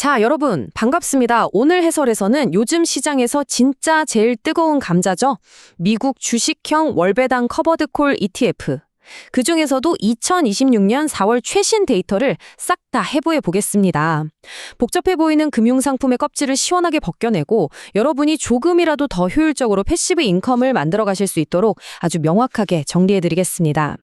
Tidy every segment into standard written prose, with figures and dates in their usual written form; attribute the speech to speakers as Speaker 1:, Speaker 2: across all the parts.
Speaker 1: 자, 여러분, 반갑습니다. 오늘 해설에서는 요즘 시장에서 진짜 제일 뜨거운 감자죠. 미국 주식형 월배당 커버드콜 ETF. 그중에서도 2026년 4월 최신 데이터를 싹 다 해부해 보겠습니다. 복잡해 보이는 금융상품의 껍질을 시원하게 벗겨내고 여러분이 조금이라도 더 효율적으로 패시브 인컴을 만들어 가실 수 있도록 아주 명확하게 정리해 드리겠습니다.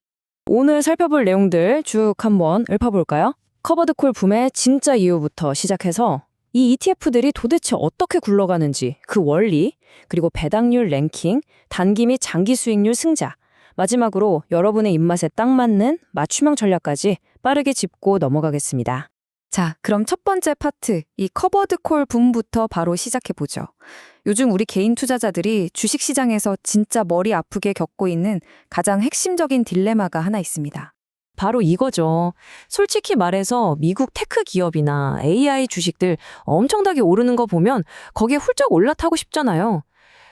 Speaker 1: 오늘 살펴볼 내용들 쭉 한번 읊어볼까요? 커버드콜 붐의 진짜 이유부터 시작해서 이 ETF들이 도대체 어떻게 굴러가는지 그 원리, 그리고 배당률 랭킹, 단기 및 장기 수익률 승자, 마지막으로 여러분의 입맛에 딱 맞는 맞춤형 전략까지 빠르게 짚고 넘어가겠습니다. 자, 그럼 첫 번째 파트, 이 커버드콜 붐부터 바로 시작해보죠. 요즘 우리 개인 투자자들이 주식시장에서 진짜 머리 아프게 겪고 있는 가장 핵심적인 딜레마가 하나 있습니다. 바로 이거죠. 솔직히 말해서 미국 테크 기업이나 AI 주식들 엄청나게 오르는 거 보면 거기에 훌쩍 올라타고 싶잖아요.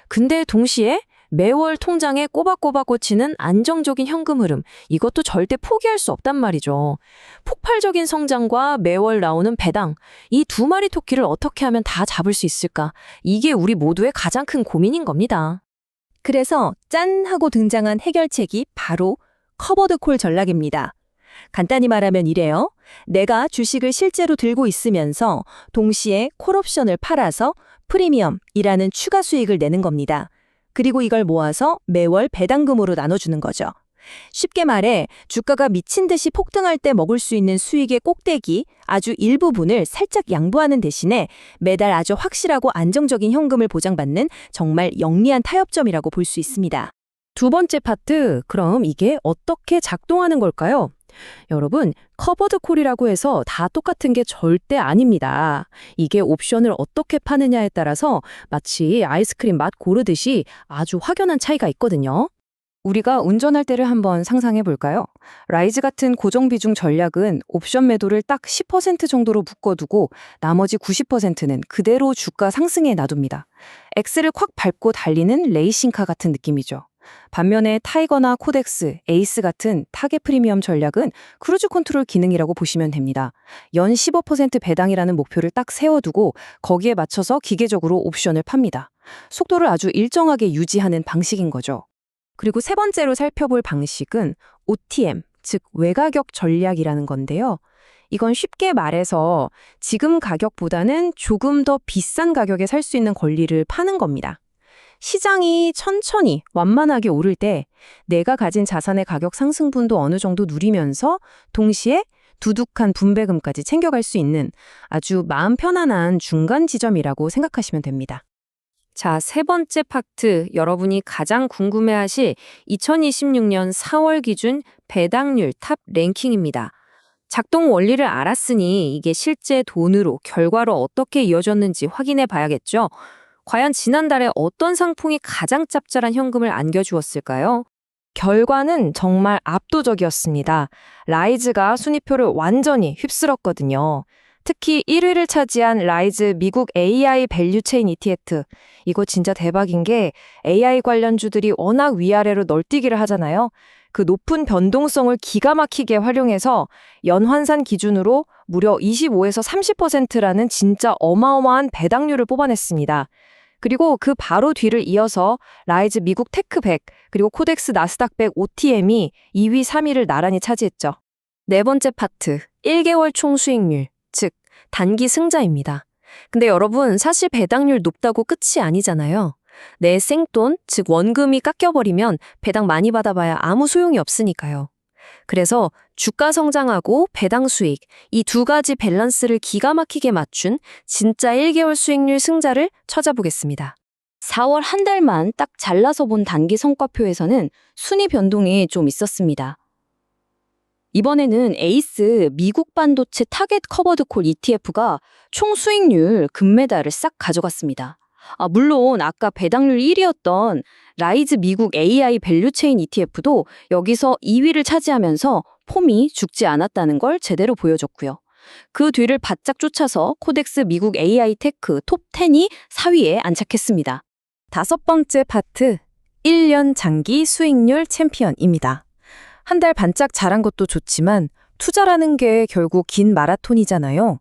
Speaker 1: 근데 동시에 매월 통장에 꼬박꼬박 꽂히는 안정적인 현금 흐름, 이것도 절대 포기할 수 없단 말이죠. 폭발적인 성장과 매월 나오는 배당, 이 두 마리 토끼를 어떻게 하면 다 잡을 수 있을까? 이게 우리 모두의 가장 큰 고민인 겁니다.
Speaker 2: 그래서 짠 하고 등장한 해결책이 바로 커버드콜 전략입니다. 간단히 말하면 이래요. 내가 주식을 실제로 들고 있으면서 동시에 콜옵션을 팔아서 프리미엄이라는 추가 수익을 내는 겁니다. 그리고 이걸 모아서 매월 배당금으로 나눠주는 거죠. 쉽게 말해 주가가 미친 듯이 폭등할 때 먹을 수 있는 수익의 꼭대기, 아주 일부분을 살짝 양보하는 대신에 매달 아주 확실하고 안정적인 현금을 보장받는 정말 영리한 타협점이라고 볼 수 있습니다.
Speaker 1: 두 번째 파트, 그럼 이게 어떻게 작동하는 걸까요? 여러분, 커버드콜이라고 해서 다 똑같은 게 절대 아닙니다. 이게 옵션을 어떻게 파느냐에 따라서 마치 아이스크림 맛 고르듯이 아주 확연한 차이가 있거든요. 우리가 운전할 때를 한번 상상해 볼까요? 라이즈 같은 고정비중 전략은 옵션 매도를 딱 10% 정도로 묶어두고 나머지 90%는 그대로 주가 상승에 놔둡니다. 엑셀을 콱 밟고 달리는 레이싱카 같은 느낌이죠. 반면에 타이거나 코덱스, 에이스 같은 타겟 프리미엄 전략은 크루즈 컨트롤 기능이라고 보시면 됩니다. 연 15% 배당이라는 목표를 딱 세워두고 거기에 맞춰서 기계적으로 옵션을 팝니다. 속도를 아주 일정하게 유지하는 방식인 거죠. 그리고 세 번째로 살펴볼 방식은 OTM, 즉 외가격 전략이라는 건데요. 이건 쉽게 말해서 지금 가격보다는 조금 더 비싼 가격에 살 수 있는 권리를 파는 겁니다. 시장이 천천히 완만하게 오를 때 내가 가진 자산의 가격 상승분도 어느 정도 누리면서 동시에 두둑한 분배금까지 챙겨갈 수 있는 아주 마음 편안한 중간 지점이라고 생각하시면 됩니다. 자, 세 번째 파트, 여러분이 가장 궁금해하실 2026년 4월 기준 배당률 탑 랭킹입니다. 작동 원리를 알았으니 이게 실제 돈으로, 결과로 어떻게 이어졌는지 확인해 봐야겠죠. 과연 지난달에 어떤 상품이 가장 짭짤한 현금을 안겨주었을까요? 결과는 정말 압도적이었습니다. 라이즈가 순위표를 완전히 휩쓸었거든요. 특히 1위를 차지한 라이즈 미국 AI 밸류체인 ETF. 이거 진짜 대박인 게 AI 관련주들이 워낙 위아래로 널뛰기를 하잖아요. 그 높은 변동성을 기가 막히게 활용해서 연환산 기준으로 무려 25에서 30%라는 진짜 어마어마한 배당률을 뽑아냈습니다. 그리고 그 바로 뒤를 이어서 라이즈 미국 테크 100, 그리고 코덱스 나스닥 100 OTM이 2위, 3위를 나란히 차지했죠. 네 번째 파트, 1개월 총 수익률, 즉 단기 승자입니다. 근데 여러분, 사실 배당률 높다고 끝이 아니잖아요. 내 생돈, 즉 원금이 깎여버리면 배당 많이 받아봐야 아무 소용이 없으니까요. 그래서 주가 성장하고 배당 수익, 이 두 가지 밸런스를 기가 막히게 맞춘 진짜 1개월 수익률 승자를 찾아보겠습니다. 4월 한 달만 딱 잘라서 본 단기 성과표에서는 순위 변동이 좀 있었습니다. 이번에는 에이스 미국 반도체 타겟 커버드콜 ETF가 총 수익률 금메달을 싹 가져갔습니다. 물론 아까 배당률 1위였던 라이즈 미국 AI 밸류체인 ETF도 여기서 2위를 차지하면서 폼이 죽지 않았다는 걸 제대로 보여줬고요. 그 뒤를 바짝 쫓아서 코덱스 미국 AI 테크 톱 10이 4위에 안착했습니다. 다섯 번째 파트, 1년 장기 수익률 챔피언입니다. 한 달 반짝 잘한 것도 좋지만 투자라는 게 결국 긴 마라톤이잖아요.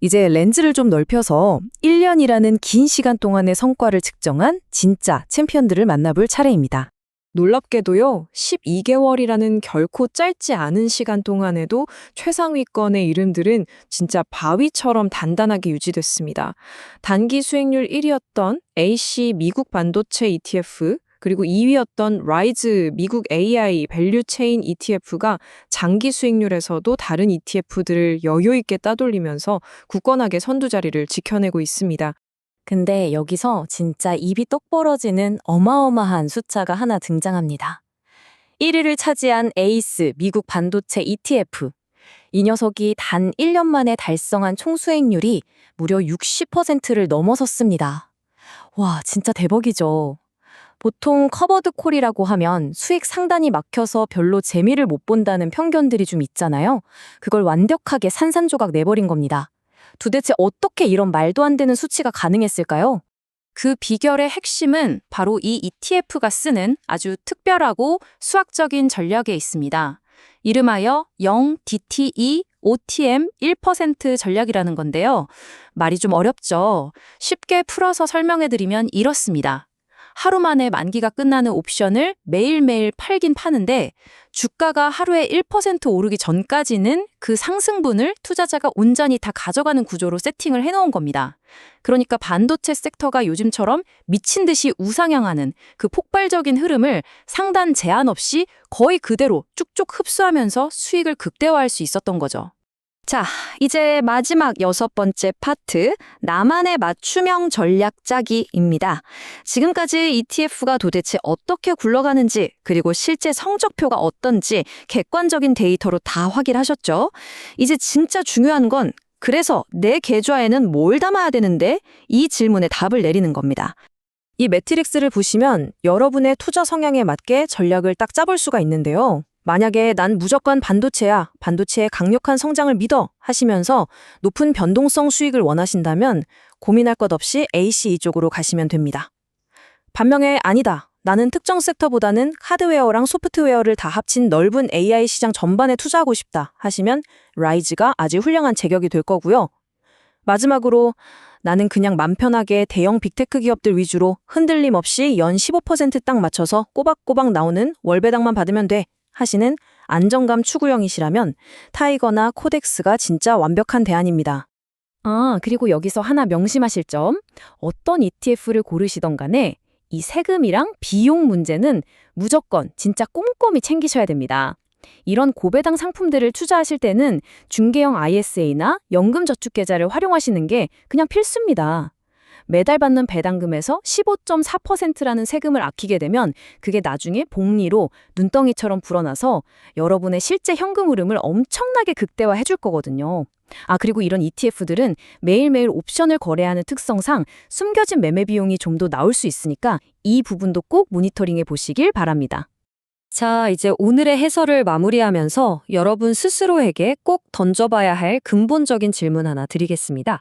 Speaker 1: 이제 렌즈를 좀 넓혀서 1년이라는 긴 시간 동안의 성과를 측정한 진짜 챔피언들을 만나볼 차례입니다.
Speaker 3: 놀랍게도요, 12개월이라는 결코 짧지 않은 시간 동안에도 최상위권의 이름들은 진짜 바위처럼 단단하게 유지됐습니다. 단기 수익률 1위였던 AC 미국 반도체 ETF, 그리고 2위였던 라이즈 미국 AI 밸류 체인 ETF가 장기 수익률에서도 다른 ETF들을 여유 있게 따돌리면서 굳건하게 선두 자리를 지켜내고 있습니다.
Speaker 2: 근데 여기서 진짜 입이 떡 벌어지는 어마어마한 숫자가 하나 등장합니다. 1위를 차지한 에이스 미국 반도체 ETF. 이 녀석이 단 1년 만에 달성한 총수익률이 무려 60%를 넘어섰습니다. 와, 진짜 대박이죠. 보통 커버드 콜이라고 하면 수익 상단이 막혀서 별로 재미를 못 본다는 편견들이 좀 있잖아요. 그걸 완벽하게 산산조각 내버린 겁니다. 도대체 어떻게 이런 말도 안 되는 수치가 가능했을까요?
Speaker 4: 그 비결의 핵심은 바로 이 ETF가 쓰는 아주 특별하고 수학적인 전략에 있습니다. 이름하여 0DTE OTM 1% 전략이라는 건데요. 말이 좀 어렵죠. 쉽게 풀어서 설명해드리면 이렇습니다. 하루 만에 만기가 끝나는 옵션을 매일매일 팔긴 파는데 주가가 하루에 1% 오르기 전까지는 그 상승분을 투자자가 온전히 다 가져가는 구조로 세팅을 해놓은 겁니다. 그러니까 반도체 섹터가 요즘처럼 미친 듯이 우상향하는 그 폭발적인 흐름을 상단 제한 없이 거의 그대로 쭉쭉 흡수하면서 수익을 극대화할 수 있었던 거죠.
Speaker 2: 자, 이제 마지막 6번째 파트, 나만의 맞춤형 전략 짜기입니다. 지금까지 ETF가 도대체 어떻게 굴러가는지, 그리고 실제 성적표가 어떤지 객관적인 데이터로 다 확인하셨죠? 이제 진짜 중요한 건 그래서 내 계좌에는 뭘 담아야 되는데? 이 질문에 답을 내리는 겁니다.
Speaker 1: 이 매트릭스를 보시면 여러분의 투자 성향에 맞게 전략을 딱 짜볼 수가 있는데요. 만약에 난 무조건 반도체야, 반도체의 강력한 성장을 믿어 하시면서 높은 변동성 수익을 원하신다면 고민할 것 없이 AC 이쪽으로 가시면 됩니다. 반면에 아니다. 나는 특정 섹터보다는 하드웨어랑 소프트웨어를 다 합친 넓은 AI 시장 전반에 투자하고 싶다 하시면 라이즈가 아주 훌륭한 제격이 될 거고요. 마지막으로 나는 그냥 맘 편하게 대형 빅테크 기업들 위주로 흔들림 없이 연 15% 딱 맞춰서 꼬박꼬박 나오는 월배당만 받으면 돼 하시는 안정감 추구형이시라면 타이거나 코덱스가 진짜 완벽한 대안입니다.
Speaker 2: 그리고 여기서 하나 명심하실 점. 어떤 ETF를 고르시던 간에 이 세금이랑 비용 문제는 무조건 진짜 꼼꼼히 챙기셔야 됩니다. 이런 고배당 상품들을 투자하실 때는 중개형 ISA나 연금저축계좌를 활용하시는 게 그냥 필수입니다. 매달 받는 배당금에서 15.4%라는 세금을 아끼게 되면 그게 나중에 복리로 눈덩이처럼 불어나서 여러분의 실제 현금 흐름을 엄청나게 극대화해 줄 거거든요. 그리고 이런 ETF들은 매일매일 옵션을 거래하는 특성상 숨겨진 매매 비용이 좀 더 나올 수 있으니까 이 부분도 꼭 모니터링해 보시길 바랍니다. 자, 이제 오늘의 해설을 마무리하면서 여러분 스스로에게 꼭 던져봐야 할 근본적인 질문 하나 드리겠습니다.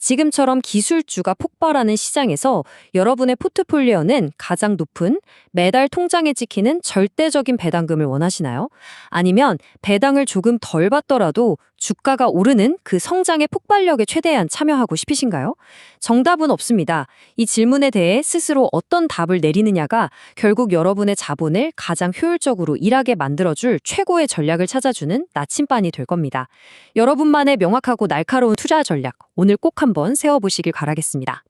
Speaker 2: 지금처럼 기술주가 폭발하는 시장에서 여러분의 포트폴리오는 가장 높은 매달 통장에 찍히는 절대적인 배당금을 원하시나요? 아니면 배당을 조금 덜 받더라도 주가가 오르는 그 성장의 폭발력에 최대한 참여하고 싶으신가요? 정답은 없습니다. 이 질문에 대해 스스로 어떤 답을 내리느냐가 결국 여러분의 자본을 가장 효율적으로 일하게 만들어줄 최고의 전략을 찾아주는 나침반이 될 겁니다. 여러분만의 명확하고 날카로운 투자 전략, 오늘 꼭 한번 세워보시길 바라겠습니다.